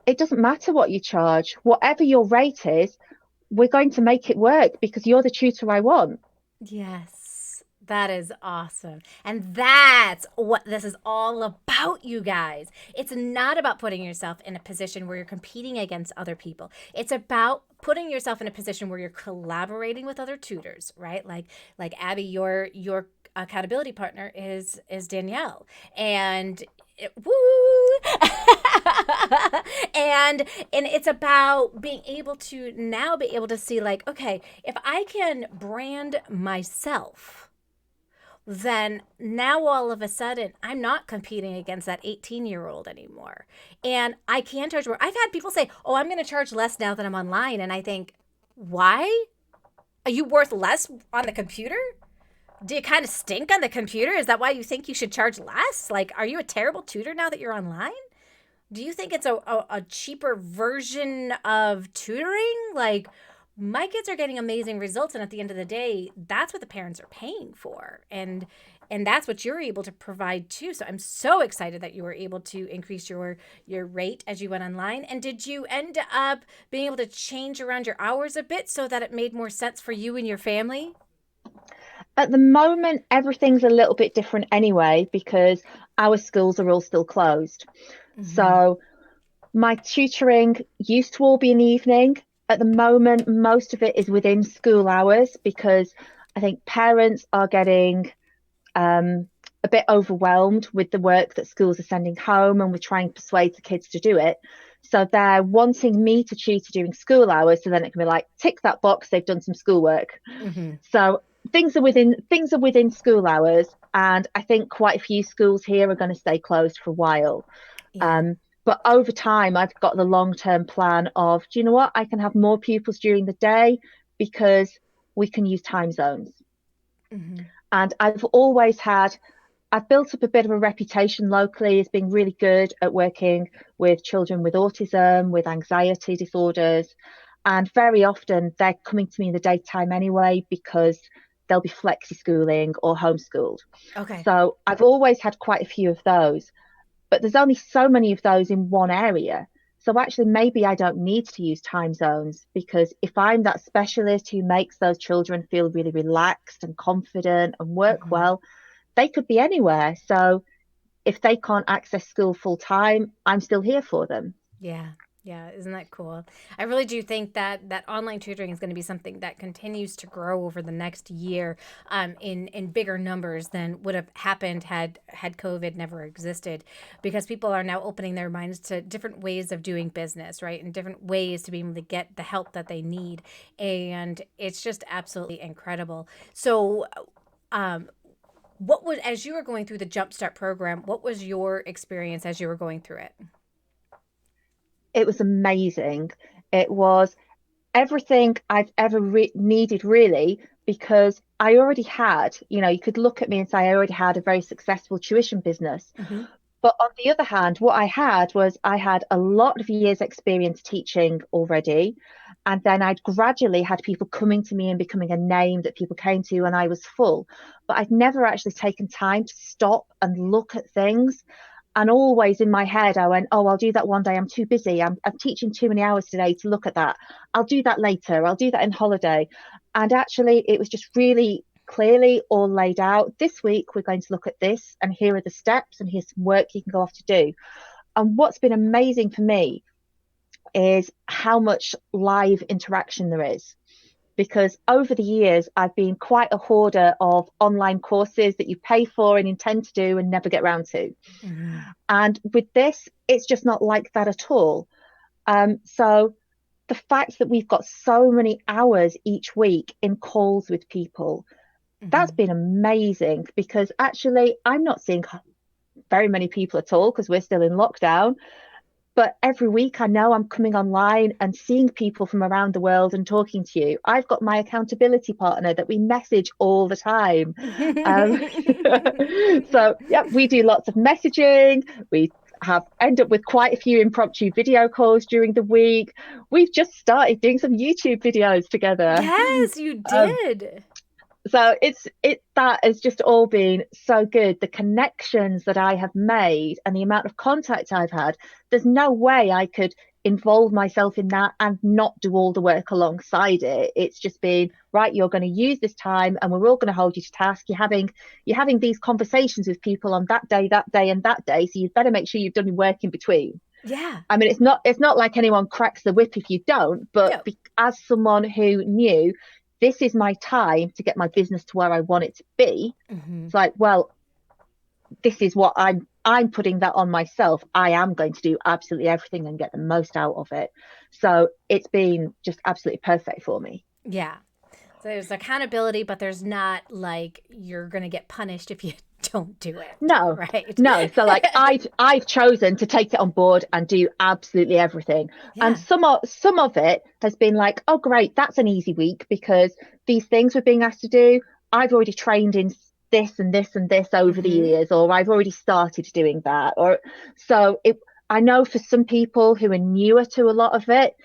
it doesn't matter what you charge. Whatever your rate is, we're going to make it work because you're the tutor I want. Yes, that is awesome. And that's what this is all about, you guys. It's not about putting yourself in a position where you're competing against other people. It's about putting yourself in a position where you're collaborating with other tutors, right? Like Abby, your accountability partner is Danielle, and and it's about being able to see like, okay, if I can brand myself, then now all of a sudden I'm not competing against that 18-year-old anymore. And I can charge more. I've had people say, oh, I'm going to charge less now that I'm online. And I think, why? Are you worth less on the computer? Do you kind of stink on the computer? Is that why you think you should charge less? Like, are you a terrible tutor now that you're online? Do you think it's a cheaper version of tutoring? Like, my kids are getting amazing results, and at the end of the day, that's what the parents are paying for. And that's what you're able to provide too. So I'm so excited that you were able to increase your rate as you went online. And did you end up being able to change around your hours a bit so that it made more sense for you and your family? At the moment, everything's a little bit different anyway, because our schools are all still closed. So my tutoring used to all be in the evening. At the moment, most of it is within school hours because I think parents are getting a bit overwhelmed with the work that schools are sending home, and we're trying to persuade the kids to do it. So they're wanting me to tutor during school hours, so then it can be like, tick that box, they've done some schoolwork. So things are within school hours, and I think quite a few schools here are going to stay closed for a while. But over time, I've got the long-term plan of, do you know what? I can have more pupils during the day because we can use time zones. And I've built up a bit of a reputation locally as being really good at working with children with autism, with anxiety disorders. And very often they're coming to me in the daytime anyway because they'll be flexi-schooling or homeschooled. Okay. So I've always had quite a few of those. But there's only so many of those in one area. So actually, maybe I don't need to use time zones, because if I'm that specialist who makes those children feel really relaxed and confident and work well, they could be anywhere. So if they can't access school full time, I'm still here for them. Yeah. Yeah, isn't that cool? I really do think that online tutoring is going to be something that continues to grow over the next year, in bigger numbers than would have happened had COVID never existed, because people are now opening their minds to different ways of doing business, right, and different ways to be able to get the help that they need, and it's just absolutely incredible. So, um, what was, as you were going through the Jumpstart program, what was your experience as you were going through it? It was amazing. It was everything I've ever needed, really, because I already had, you could look at me and say I already had a very successful tuition business. Mm-hmm. But on the other hand, what I had a lot of years experience teaching already. And then I'd gradually had people coming to me and becoming a name that people came to, and I was full. But I'd never actually taken time to stop and look at things. And always in my head, I went, oh, I'll do that one day. I'm too busy. I'm teaching too many hours today to look at that. I'll do that later. I'll do that in holiday. And actually, it was just really clearly all laid out. This week, we're going to look at this, and here are the steps, and here's some work you can go off to do. And what's been amazing for me is how much live interaction there is. Because over the years, I've been quite a hoarder of online courses that you pay for and intend to do and never get around to. Mm-hmm. And with this, it's just not like that at all. So the fact that we've got so many hours each week in calls with people, that's been amazing, because actually I'm not seeing very many people at all because we're still in lockdown. But every week I know I'm coming online and seeing people from around the world and talking to you. I've got my accountability partner that we message all the time. So yeah, we do lots of messaging. We end up with quite a few impromptu video calls during the week. We've just started doing some YouTube videos together. Yes, you did. So that has just all been so good. The connections that I have made and the amount of contact I've had, there's no way I could involve myself in that and not do all the work alongside it. It's just been, right, you're going to use this time and we're all going to hold you to task. You're having these conversations with people on that day, and that day. So you'd better make sure you've done your work in between. Yeah. I mean, it's not like anyone cracks the whip if you don't, but No. as someone who knew this is my time to get my business to where I want it to be, it's like, well, this is what I'm putting that on myself. I am going to do absolutely everything and get the most out of it. So it's been just absolutely perfect for me. Yeah. So there's accountability, but there's not like you're going to get punished if you don't do it. No, right? No. So like I've chosen to take it on board and do absolutely everything. Yeah. And some of it has been like, oh great, that's an easy week, because these things we're being asked to do, I've already trained in this and this and this over the years, or I've already started doing that. Or so I know for some people who are newer to a lot of it,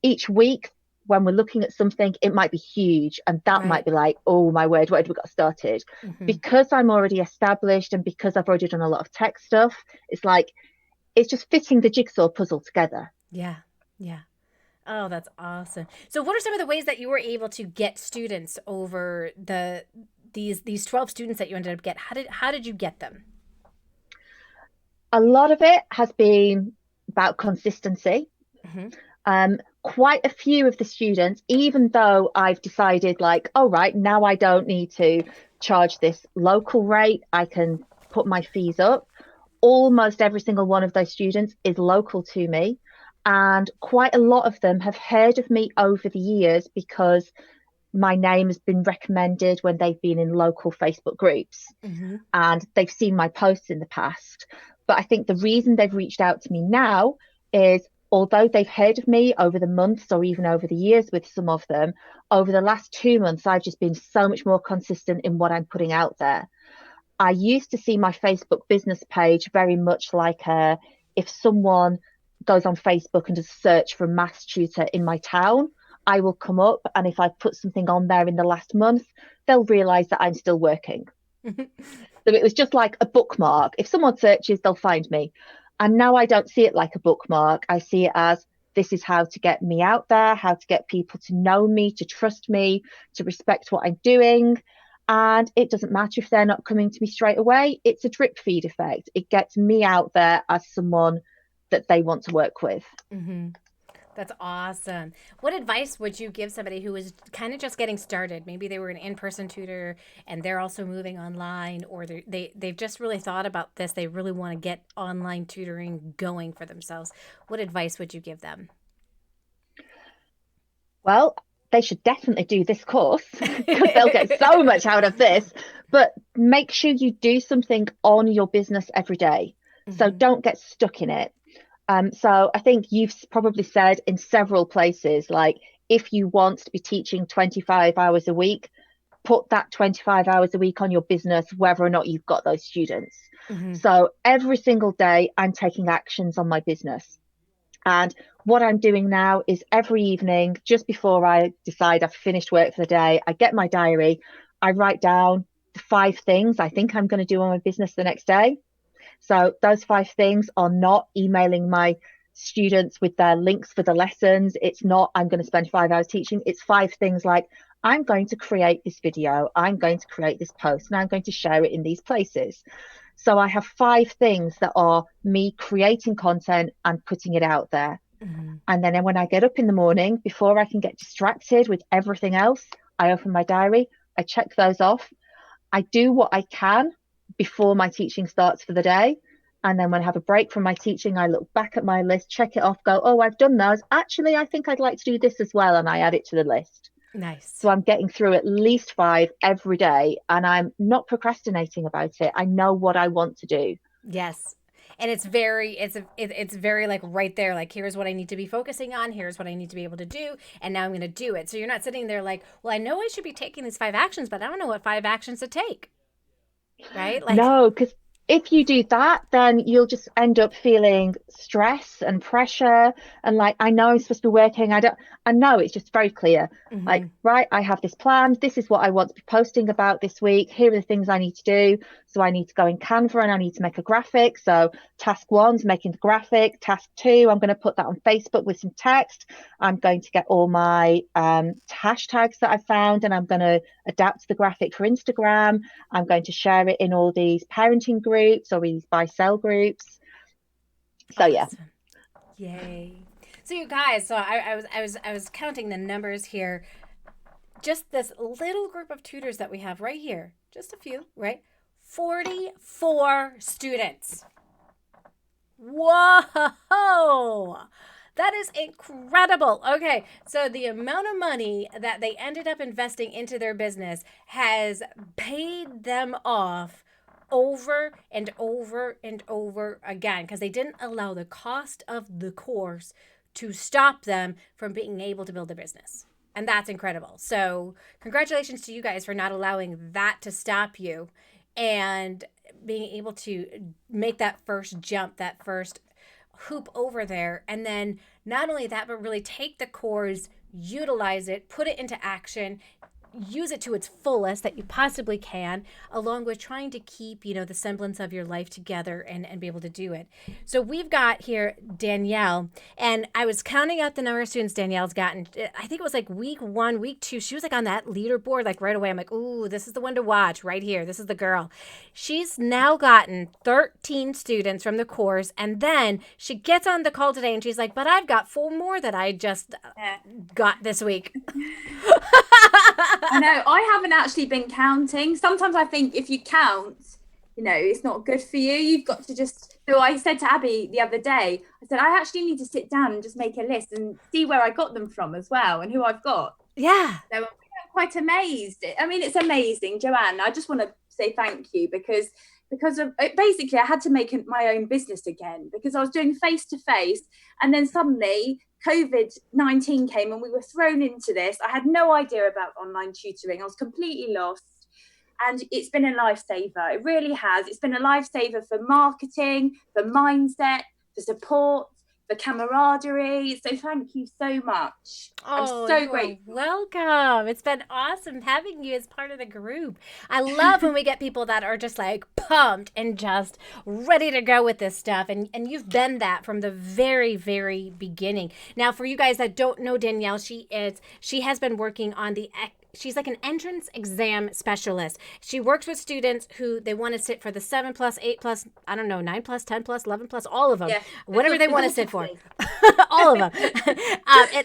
each week when we're looking at something, it might be huge, and that might be like, oh my word, where have we got started? Because I'm already established and because I've already done a lot of tech stuff, it's like it's just fitting the jigsaw puzzle together. Yeah. Oh, that's awesome. So what are some of the ways that you were able to get students over these 12 students that you ended up getting? How did you get them? A lot of it has been about consistency. Quite a few of the students, even though I've decided like, oh right, now I don't need to charge this local rate, I can put my fees up. Almost every single one of those students is local to me, and quite a lot of them have heard of me over the years because my name has been recommended when they've been in local Facebook groups, and they've seen my posts in the past. But I think the reason they've reached out to me now is, although they've heard of me over the months or even over the years with some of them, over the last 2 months, I've just been so much more consistent in what I'm putting out there. I used to see my Facebook business page very much like if someone goes on Facebook and does a search for a maths tutor in my town, I will come up, and if I put something on there in the last month, they'll realise that I'm still working. So it was just like a bookmark. If someone searches, they'll find me. And now I don't see it like a bookmark. I see it as, this is how to get me out there, how to get people to know me, to trust me, to respect what I'm doing. And it doesn't matter if they're not coming to me straight away. It's a drip feed effect. It gets me out there as someone that they want to work with. Mm-hmm. That's awesome. What advice would you give somebody who is kind of just getting started? Maybe they were an in-person tutor and they're also moving online, or they've just really thought about this. They really want to get online tutoring going for themselves. What advice would you give them? Well, they should definitely do this course because they'll get so much out of this. But make sure you do something on your business every day. So don't get stuck in it. So I think you've probably said in several places, like, if you want to be teaching 25 hours a week, put that 25 hours a week on your business, whether or not you've got those students. So every single day I'm taking actions on my business. And what I'm doing now is every evening, just before I decide I've finished work for the day, I get my diary, I write down the 5 things I think I'm going to do on my business the next day. So those 5 things are not emailing my students with their links for the lessons. It's not, I'm going to spend 5 hours teaching. It's 5 things like, I'm going to create this video, I'm going to create this post, and I'm going to share it in these places. So I have 5 things that are me creating content and putting it out there. And then when I get up in the morning, before I can get distracted with everything else, I open my diary, I check those off. I do what I can before my teaching starts for the day. And then when I have a break from my teaching, I look back at my list, check it off, go, oh, I've done those. Actually, I think I'd like to do this as well. And I add it to the list. Nice. So I'm getting through at least 5 every day, and I'm not procrastinating about it. I know what I want to do. Yes. And it's very like right there, like, here's what I need to be focusing on, here's what I need to be able to do, and now I'm going to do it. So you're not sitting there like, well, I know I should be taking these 5 actions, but I don't know what 5 actions to take. Right? Like, no, because if you do that, then you'll just end up feeling stress and pressure. And like, I know I'm supposed to be working. I know it's just very clear. Like, right, I have this plan. This is what I want to be posting about this week. Here are the things I need to do. So I need to go in Canva and I need to make a graphic. So task 1's making the graphic. Task 2, I'm going to put that on Facebook with some text. I'm going to get all my hashtags that I found, and I'm going to adapt the graphic for Instagram. I'm going to share it in all these parenting groups or these buy-sell groups. So yeah. Yay. So you guys, so I was counting the numbers here. Just this little group of tutors that we have right here, just a few, right? 44 students. Whoa! That is incredible. Okay, so the amount of money that they ended up investing into their business has paid them off over and over and over again, because they didn't allow the cost of the course to stop them from being able to build a business. And that's incredible. So congratulations to you guys for not allowing that to stop you and being able to make that first jump, that first hoop over there. And then not only that, but really take the course, utilize it, put it into action, use it to its fullest that you possibly can, along with trying to keep, the semblance of your life together and be able to do it. So we've got here Danielle, and I was counting out the number of students Danielle's gotten. I think it was like week 1, week 2. She was like on that leaderboard, like right away. I'm like, ooh, this is the one to watch right here. This is the girl. She's now gotten 13 students from the course, and then she gets on the call today and she's like, but I've got 4 more that I just got this week. I know, I haven't actually been counting. Sometimes I think if you count, it's not good for you. You've got to just, so I said to Abby the other day, I said, I actually need to sit down and just make a list and see where I got them from as well and who I've got. Yeah. So I'm quite amazed. I mean, it's amazing, Joanne. I just want to say thank you because of basically I had to make my own business again because I was doing face-to-face, and then suddenly COVID-19 came and we were thrown into this. I had no idea about online tutoring. I was completely lost. And it's been a lifesaver. It really has. It's been a lifesaver for marketing, for mindset, for support, for camaraderie. So thank you so much. I'm so grateful. Welcome. It's been awesome having you as part of the group. I love when we get people that are just like pumped and just ready to go with this stuff. And you've been that from the very, very beginning. Now, for you guys that don't know Danielle, she has been working on she's like an entrance exam specialist. She works with students who they want to sit for the 7+, 8+, I don't know, 9+, 10+, 11+, all of them, whatever they want to sit for, all of them,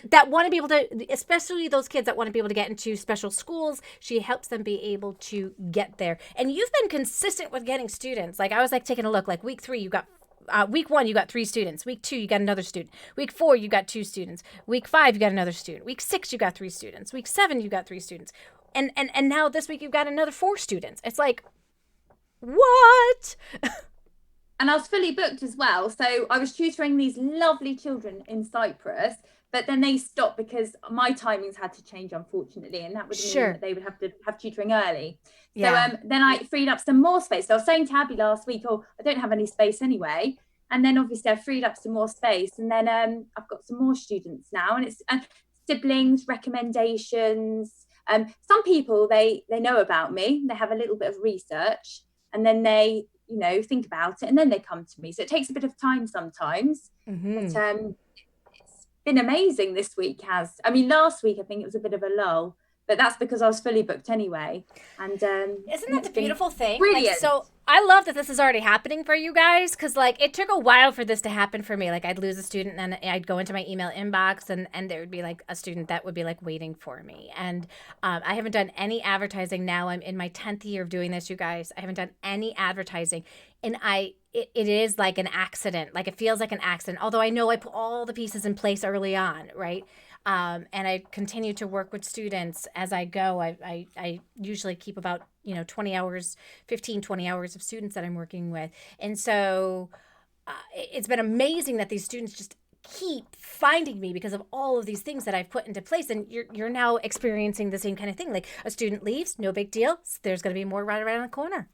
that want to be able to, especially those kids that want to be able to get into special schools. She helps them be able to get there. And you've been consistent with getting students. Like I was like taking a look, like week 3, you got week 1, you got 3 students. Week 2, you got another student. Week 4, you got 2 students. Week 5, you got another student. Week 6, you got 3 students. Week 7, you got 3 students. And now this week you've got another 4 students. It's like, what? And I was fully booked as well. So I was tutoring these lovely children in Cyprus, but then they stopped because my timings had to change, unfortunately, and that would mean that they would have to have tutoring early. So then I freed up some more space. So I was saying to Abby last week, oh, I don't have any space anyway. And then obviously I freed up some more space, and then I've got some more students now, and it's siblings, recommendations. Some people, they know about me, they have a little bit of research, and then they, you know, think about it, and then they come to me. So it takes a bit of time sometimes. Mm-hmm. But it's been amazing this week. Last week I think it was a bit of a lull, but that's because I was fully booked anyway. And isn't that the beautiful thing? Brilliant. Like, so I love that this is already happening for you guys, because like it took a while for this to happen for me. Like I'd lose a student and I'd go into my email inbox and there would be like a student that would be like waiting for me. And I haven't done any advertising now. I'm in my 10th year of doing this, you guys. I haven't done any advertising, and it is like an accident. Like it feels like an accident, although I know I put all the pieces in place early on, right? And I continue to work with students as I go. I usually keep about 20 hours of students that I'm working with. And so it's been amazing that these students just keep finding me because of all of these things that I've put into place. And you're now experiencing the same kind of thing. Like a student leaves, no big deal. There's going to be more right around the corner.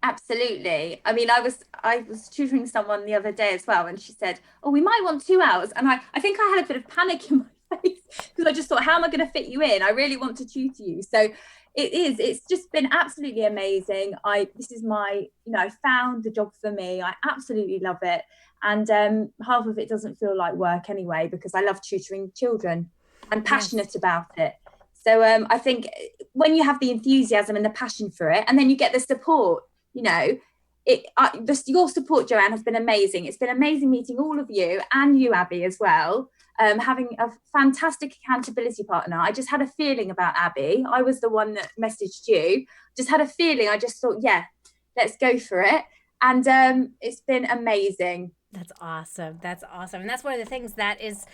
Absolutely. I mean, I was tutoring someone the other day as well, and she said, oh, we might want 2 hours. And I think I had a bit of panic in my face because I just thought, how am I going to fit you in? I really want to tutor you. So it's just been absolutely amazing. This is my, I found the job for me. I absolutely love it. And half of it doesn't feel like work anyway, because I love tutoring children. I'm passionate about it. So I think when you have the enthusiasm and the passion for it, and then you get the support, your support, Joanne, has been amazing. It's been amazing meeting all of you, and you, Abby, as well. Having a fantastic accountability partner. I just had a feeling about Abby. I was the one that messaged you. Just had a feeling. I just thought, yeah, let's go for it. And it's been amazing. That's awesome. That's awesome. And that's one of the things that is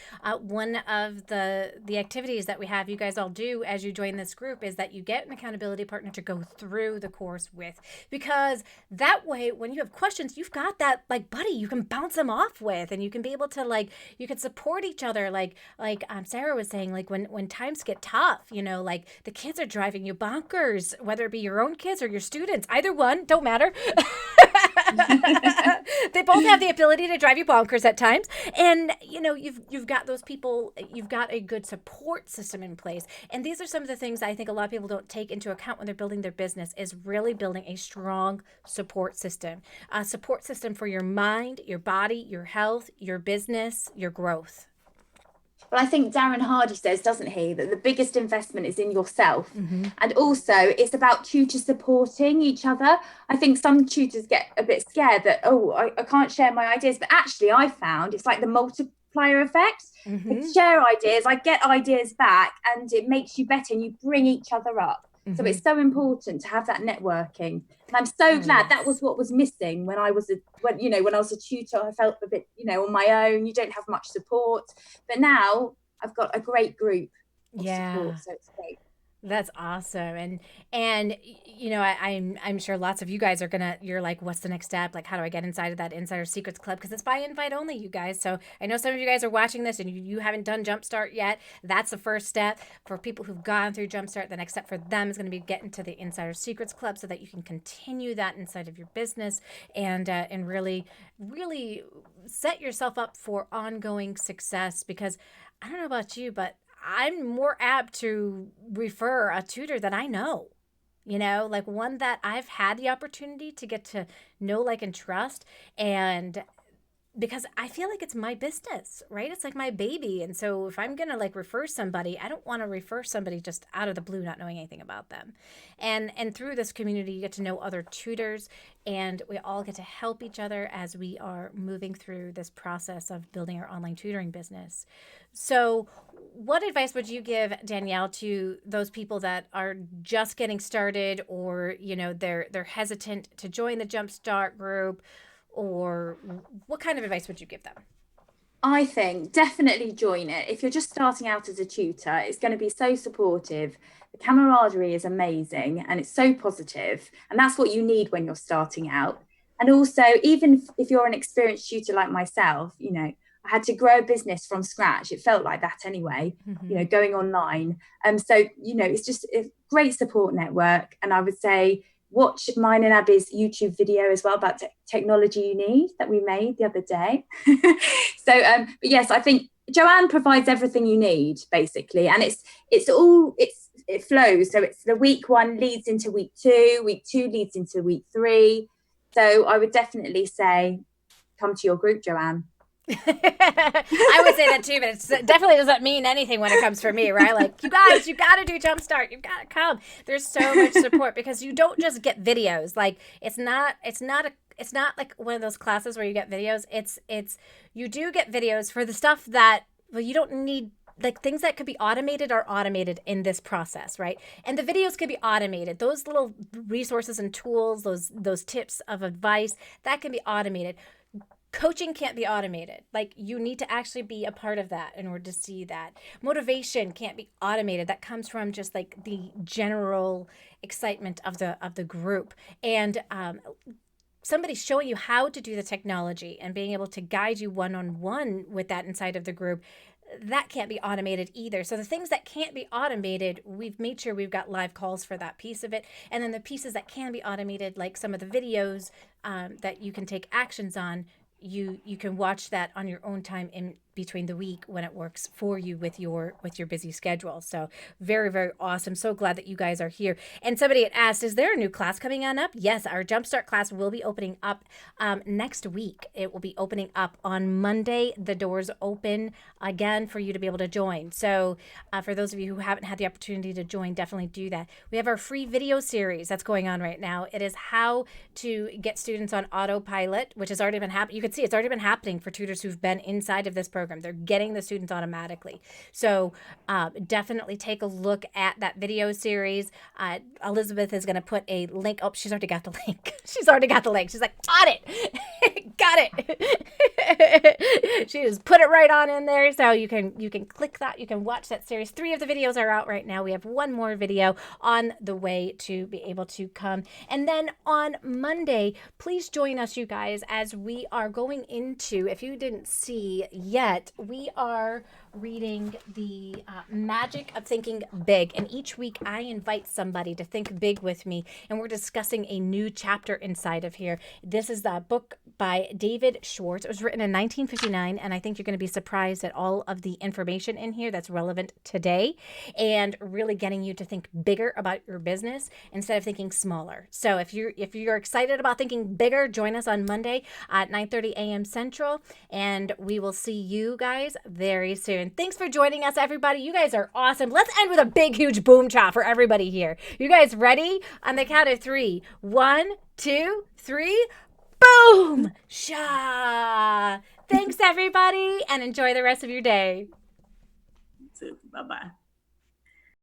one of the activities that we have you guys all do as you join this group, is that you get an accountability partner to go through the course with, because that way, when you have questions, you've got that like buddy you can bounce them off with, and you can be able to you can support each other. Like Sarah was saying, like when times get tough, like the kids are driving you bonkers, whether it be your own kids or your students, either one, don't matter. They both have the ability to drive you bonkers at times, and you've got those people, you've got a good support system in place. And these are some of the things I think a lot of people don't take into account when they're building their business, is really building a strong support system for your mind, your body, your health, your business, your growth. Well, I think Darren Hardy says, doesn't he, that the biggest investment is in yourself. Mm-hmm. And also it's about tutors supporting each other. I think some tutors get a bit scared that, I can't share my ideas. But actually, I found it's like the multiplier effect. Mm-hmm. I share ideas, I get ideas back, and it makes you better, and you bring each other up. Mm-hmm. So it's so important to have that networking. And I'm so glad that was what was missing when I was when I was a tutor. I felt a bit, on my own. You don't have much support. But now I've got a great group of support, so it's great. That's awesome. And you know, I'm sure lots of you guys are gonna, you're like, what's the next step? Like, how do I get inside of that Insider Secrets Club? Because it's by invite only, you guys. So I know some of you guys are watching this and you haven't done Jumpstart yet. That's the first step. For people who've gone through Jumpstart, the next step for them is going to be getting to the Insider Secrets Club so that you can continue that inside of your business and really, really set yourself up for ongoing success. Because I don't know about you, but I'm more apt to refer a tutor that I know, you know, like one that I've had the opportunity to get to know, like, and trust. And because I feel like it's my business, right? It's like my baby. And so if I'm going to like refer somebody, I don't want to refer somebody just out of the blue, not knowing anything about them. And through this community, you get to know other tutors, and we all get to help each other as we are moving through this process of building our online tutoring business. So what advice would you give, Danielle, to those people that are just getting started, or, you know, they're hesitant to join the Jumpstart group? Or what kind of advice would you give them? I think definitely join it. If you're just starting out as a tutor, it's going to be so supportive. The camaraderie is amazing and it's so positive. And that's what you need when you're starting out. And also, even if you're an experienced tutor like myself, you know, I had to grow a business from scratch. It felt like that anyway, you know, going online. So, you know, it's just a great support network. And I would say, watch mine and Abby's YouTube video as well about technology you need that we made the other day. But yes, I think Joanne provides everything you need basically, and it flows. So it's the week one leads into week two leads into week 3. So I would definitely say, come to your group, Joanne. I would say that too, but it definitely doesn't mean anything when it comes for me, right? Like, you guys, you got to do Jumpstart. You got to come. There's so much support because you don't just get videos. Like, it's not like one of those classes where you get videos. You do get videos for the stuff that, well, you don't need. Like, things that could be automated are automated in this process, right? And the videos can be automated. Those little resources and tools, those tips of advice, that can be automated. Coaching can't be automated. Like, you need to actually be a part of that in order to see that. Motivation can't be automated. That comes from just like the general excitement of the group. And somebody showing you how to do the technology and being able to guide you one-on-one with that inside of the group, that can't be automated either. So the things that can't be automated, we've made sure we've got live calls for that piece of it. And then the pieces that can be automated, like some of the videos that you can take actions on, you can watch that on your own time in between the week when it works for you with your busy schedule. So very, very awesome. So glad that you guys are here. And somebody had asked, is there a new class coming on up? Yes, our Jumpstart class will be opening up next week. It will be opening up on Monday. The doors open again for you to be able to join. So for those of you who haven't had the opportunity to join, definitely do that. We have our free video series that's going on right now. It is how to get students on autopilot, which has already been happening. You can see it's already been happening for tutors who've been inside of this program. They're getting the students automatically. So definitely take a look at that video series. Elizabeth is going to put a link. Oh, she's already got the link. She's already got the link. She's like, got it. Got it. She just put it right on in there. So you can click that. You can watch that series. 3 of the videos are out right now. We have 1 more video on the way to be able to come. And then on Monday, please join us, you guys, as we are going into, if you didn't see yet, we are reading the Magic of Thinking Big. And each week I invite somebody to think big with me, and we're discussing a new chapter inside of here. This is the book by David Schwartz. It was written in 1959, and I think you're going to be surprised at all of the information in here that's relevant today, and really getting you to think bigger about your business instead of thinking smaller. So if you're excited about thinking bigger, join us on Monday at 9:30 a.m. Central, and we will see you guys very soon. Thanks for joining us, everybody. You guys are awesome. Let's end with a big, huge boom chop for everybody here. You guys ready? On the count of 3. 1, 2, 3. Boom! Sha! Thanks, everybody, and enjoy the rest of your day. Bye-bye.